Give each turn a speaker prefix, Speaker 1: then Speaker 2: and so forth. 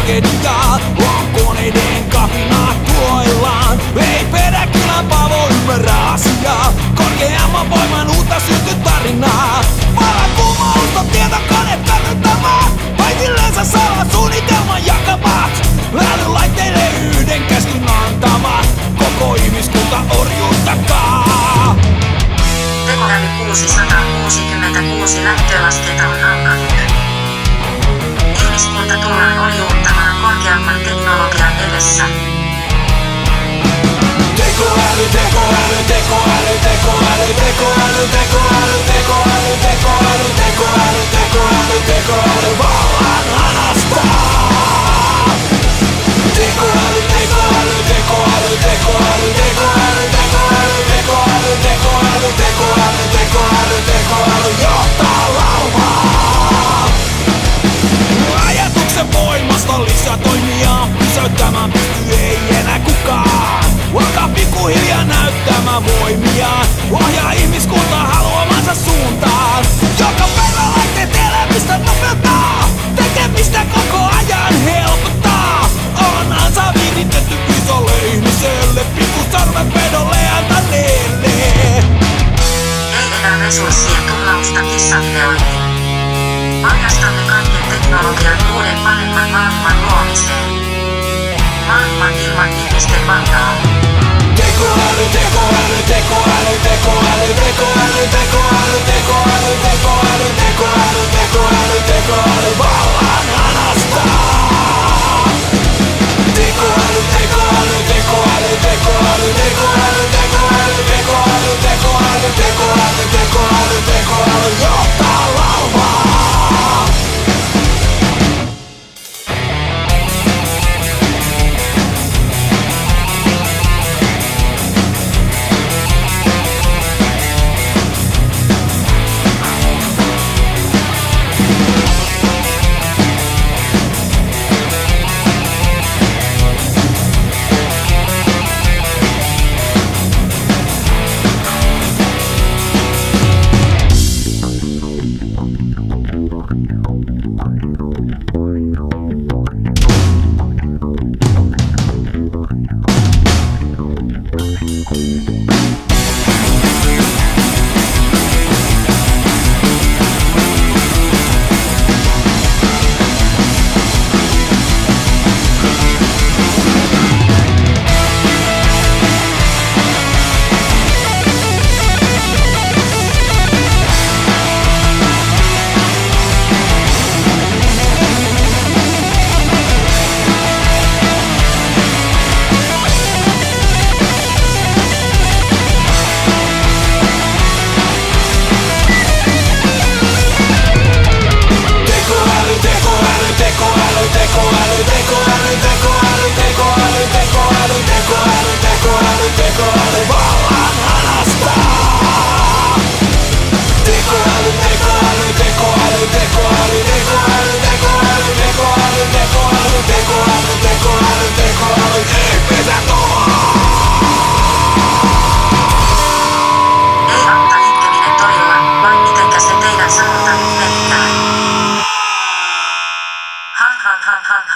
Speaker 1: tragediaa. Koneiden kapinaa tuoillaan. Ei Peräkylän Paavo ymmärrä asiaa. Korkeamman voiman uutta synty tarinaa. Vallankumousta tietokone tarvittamaa. Kaikilleensa salaa suunnitelman jakamat. Älylaitteille yhden käskyn antamat. Koko ihmiskunta orjuuttakaa.
Speaker 2: Tekoäly 666 lähtölaskenta on alkanut. Ihmiskunta tullaan orjuuttamaan korkeamman teknologian edessä.
Speaker 1: Tekoäly, tekoäly, tekoäly, tekoäly, tekoäly, tekoäly, tekoäly, tekoäly, tekoäly, tekoäly, tekoäly, vallan anastaa. Tekoäly, tekoäly, tekoäly, tekoäly, tekoäly, tekoäly, tekoäly, tekoäly, tekoäly, tekoäly, tekoäly, johtaa rauhaa. Ajatuksen voimasta lisätoimia, pysäyttämään pystyy ei enää kukaan. Alkaa pikkuhiljaa näyttämään voimia, ohjaa ihmiskunta haluamansa suuntaan. Joka päivä laitteet elämistä nopeuttaa, tekemistä koko ajan helpottaa. Onhansa viritetty isolle ihmiselle, pikkusarven pedolle antaneelle.
Speaker 2: Ei enää resurssien tuhlausta kissanteoihin. Paljastamme kaiken teknologian uuden paremman maailman luomiseen. Maailman ilman ihmisten valtaa.
Speaker 1: Tekoäly, tekoäly, tekoäly, tekoäly, tekoäly, tekoäly, tekoäly, tekoäly, tekoäly, tekoäly, tekoäly, vallan anastaa. Tekoäly, tekoäly, tekoäly, tekoäly, tekoäly, tekoäly, tekoäly, tekoäly, tekoäly, tekoäly, tekoäly, johtaa rauhaa.
Speaker 2: Ha ha ha ha ha.